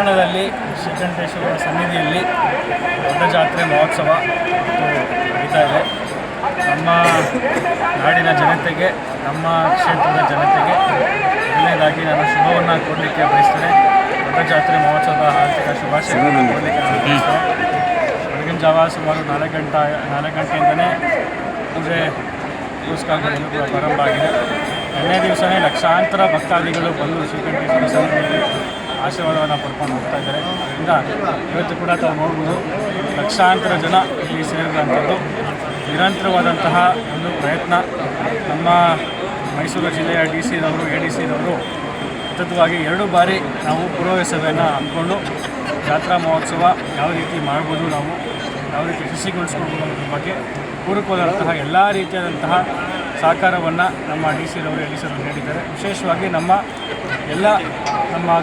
ಪಟ್ಟಣದಲ್ಲಿ ಶ್ರೀಕಂಠೇಶ್ವರ ಸನ್ನಿಧಿಯಲ್ಲಿ ದೊಡ್ಡ ಜಾತ್ರೆ ಮಹೋತ್ಸವ ನಡೀತಾ ಇದೆ. ನಮ್ಮ ನಾಡಿನ ಜನತೆಗೆ, ನಮ್ಮ ಕ್ಷೇತ್ರದ ಜನತೆಗೆ ಮೊದಲನೇದಾಗಿ ನಾನು ಶುಭವನ್ನು ಕೊಡಲಿಕ್ಕೆ ಬಯಸ್ತೇನೆ. ದೊಡ್ಡ ಜಾತ್ರೆ ಮಹೋತ್ಸವದ ಆರ್ಥಿಕ ಶುಭಾಶಯಗಳನ್ನು ಕೊಡಲಿಕ್ಕೆ ನಾನು ಬಯಸ್ತೇನೆ. ಬೆಳಗಿನ ಜಾವ ಸುಮಾರು 4 ಗಂಟೆಯಿಂದಲೇ ಪೂಜೆ ಪುರಸ್ಕಾರಗಳು ಕೂಡ ಪ್ರಾರಂಭ ಆಗಿದೆ. ಎರಡನೇ ದಿವಸವೇ ಲಕ್ಷಾಂತರ ಭಕ್ತಾದಿಗಳು ಬಂದು ಶ್ರೀಕಂಠೇಶ್ವರ ಸನ್ನಿಧಿಯಲ್ಲಿ ಆಶೀರ್ವಾದವನ್ನು ಪಡ್ಕೊಂಡು ಹೋಗ್ತಾ ಇದ್ದಾರೆ. ಅದರಿಂದ ಇವತ್ತು ಕೂಡ ತಾವು ನೋಡ್ಬೋದು, ಲಕ್ಷಾಂತರ ಜನ ಇಲ್ಲಿ ಸೇರಿರುವಂಥದ್ದು ನಿರಂತರವಾದಂತಹ ಒಂದು ಪ್ರಯತ್ನ. ನಮ್ಮ ಮೈಸೂರು ಜಿಲ್ಲೆಯ DC ರವರು, ADC ರವರು ಸತತವಾಗಿ 2 ಬಾರಿ ನಾವು ಪೂರ್ವ ಸಭೆಯನ್ನು ಹಮ್ಮಿಕೊಂಡು ಜಾತ್ರಾ ಮಹೋತ್ಸವ ಯಾವ ರೀತಿ ಮಾಡ್ಬೋದು, ನಾವು ಯಾವ ರೀತಿ ಯಶಸ್ವಿಗೊಳಿಸ್ಕೊಳ್ಬೋದು ಅನ್ನೋದ್ರ ಬಗ್ಗೆ ಪೂರಕವಾದಂತಹ ಎಲ್ಲ ರೀತಿಯಾದಂತಹ ಸಹಕಾರವನ್ನು ನಮ್ಮ DC ರವರು, ADC ರವರು ನೀಡಿದ್ದಾರೆ. ವಿಶೇಷವಾಗಿ ನಮ್ಮ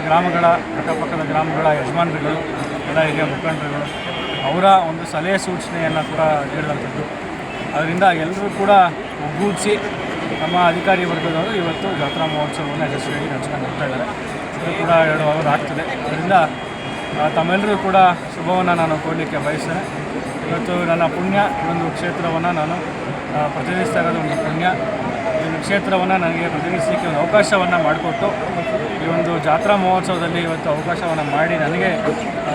ಗ್ರಾಮಗಳ, ಅಕ್ಕಪಕ್ಕದ ಗ್ರಾಮಗಳ ಯಜಮಾನರುಗಳು, ಎಲ್ಲ ಹಿರಿಯ ಮುಖಂಡರುಗಳು ಅವರ ಒಂದು ಸಲಹೆ ಸೂಚನೆಯನ್ನು ಕೂಡ ನೀಡಿದಂಥದ್ದು. ಅದರಿಂದ ಎಲ್ಲರೂ ಕೂಡ ಒಗ್ಗೂಡಿಸಿ ನಮ್ಮ ಅಧಿಕಾರಿ ವರ್ಗದವರು ಇವತ್ತು ಜಾತ್ರಾ ಮಹೋತ್ಸವವನ್ನು ಯಶಸ್ವಿಯಾಗಿ ನಡೆಸ್ಕೊಂಡು ಹೋಗ್ತಾ ಇದ್ದಾರೆ. ಇದು ಕೂಡ 2 ಅವರ್ ಆಗ್ತದೆ. ಅದರಿಂದ ತಮ್ಮೆಲ್ಲರೂ ಕೂಡ ಶುಭವನ್ನು ನಾನು ಕೊಡಲಿಕ್ಕೆ ಬಯಸ್ತೇನೆ. ಇವತ್ತು ನನ್ನ ಪುಣ್ಯ, ಒಂದು ಕ್ಷೇತ್ರವನ್ನು ನಾನು ಪ್ರತಿನಿಧಿಸ್ತಾ ಇರೋದು ಒಂದು ಪುಣ್ಯ. ಈ ಒಂದು ಕ್ಷೇತ್ರವನ್ನು ನನಗೆ ಪ್ರತಿನಿಧಿಸಲಿಕ್ಕೆ ಒಂದು ಅವಕಾಶವನ್ನು ಮಾಡಿಕೊಟ್ಟು ಈ ಒಂದು ಜಾತ್ರಾ ಮಹೋತ್ಸವದಲ್ಲಿ ಇವತ್ತು ಅವಕಾಶವನ್ನು ಮಾಡಿ ನನಗೆ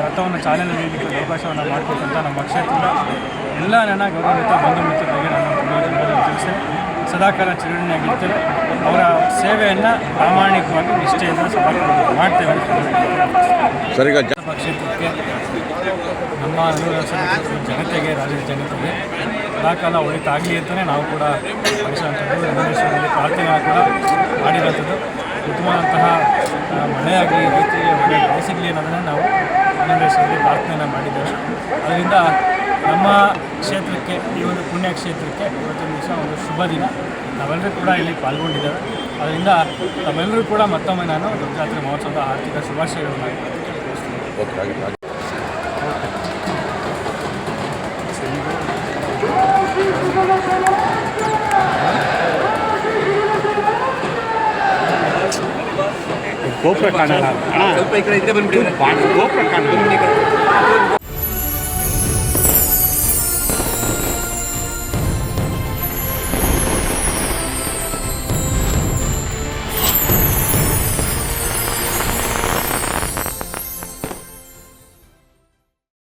ರಥವನ್ನು ಚಾಲನೆ ನೀಡಲಿಕ್ಕೆ ಒಂದು ಅವಕಾಶವನ್ನು ಮಾಡಿಕೊಟ್ಟಂಥ ನಮ್ಮ ಕ್ಷೇತ್ರದ ಎಲ್ಲ ನನ್ನ ಗೌರವಿತ ಬಂಧು ಮಿತ್ರರಿಗೆ ನಾನು ಧನ್ಯವಾದಗಳನ್ನು ತಿಳಿಸ್ತೇನೆ. ಸದಾಕಾಲ ಚಿರಋಣಿಯಾಗಿರ್ತೇವೆ. ಅವರ ಸೇವೆಯನ್ನು ಪ್ರಾಮಾಣಿಕವಾಗಿ ನಿಷ್ಠೆಯಿಂದ ಸದಾಕಾಲ ಮಾಡ್ತೇವೆ. ಕ್ಷೇತ್ರಕ್ಕೆ ನಮ್ಮ ಜನತೆಗೆ, ರಾಜ್ಯದ ಜನತೆಗೆ ಸದಾಕಾಲ ಒಳಿತಾಗಲಿ ಅಂತಲೇ ನಾವು ಕೂಡ ಬಯಸುವಂಥದ್ದು. ರಂಗೇಶ್ವರದಲ್ಲಿ ಪ್ರಾರ್ಥನೆ ಕೂಡ ಮಾಡಿರೋಂಥದ್ದು. ಉತ್ತಮವಾದಂತಹ ಮಳೆಯಾಗಲಿ, ರೀತಿ ಒಳ್ಳೆಯ ಬೆಳೆ ಸಿಗಲಿ ಅನ್ನೋದನ್ನು ನಾವು ರಂಗೇಶ್ವರದಲ್ಲಿ ಪ್ರಾರ್ಥನೆಯನ್ನು ಮಾಡಿದ್ದೇವೆ. ಅದರಿಂದ ನಮ್ಮ ಕ್ಷೇತ್ರಕ್ಕೆ, ಈ ಒಂದು ಪುಣ್ಯ ಕ್ಷೇತ್ರಕ್ಕೆ ಇವತ್ತಿನ ದಿವಸ ಒಂದು ಶುಭ ದಿನ. ನಾವೆಲ್ಲರೂ ಕೂಡ ಇಲ್ಲಿ ಪಾಲ್ಗೊಂಡಿದ್ದೇವೆ. ಅದರಿಂದ ತಮ್ಮೆಲ್ಲರೂ ಕೂಡ ಮತ್ತೊಮ್ಮೆ ನಾನು ದೊಡ್ಡ ಜಾತ್ರೆ ಮಹೋತ್ಸವದ ಆರ್ಥಿಕ ಶುಭಾಶಯಗಳನ್ನು ಗೋಪುರ ಕಾಣಲ್ಲ. ಸ್ವಲ್ಪ ಈ ಕಡೆ ಇದ್ರೆ ಬಂದ್ಬಿಡಿ. ಗೋಪುರ ಕಾಣಲ್ಲ.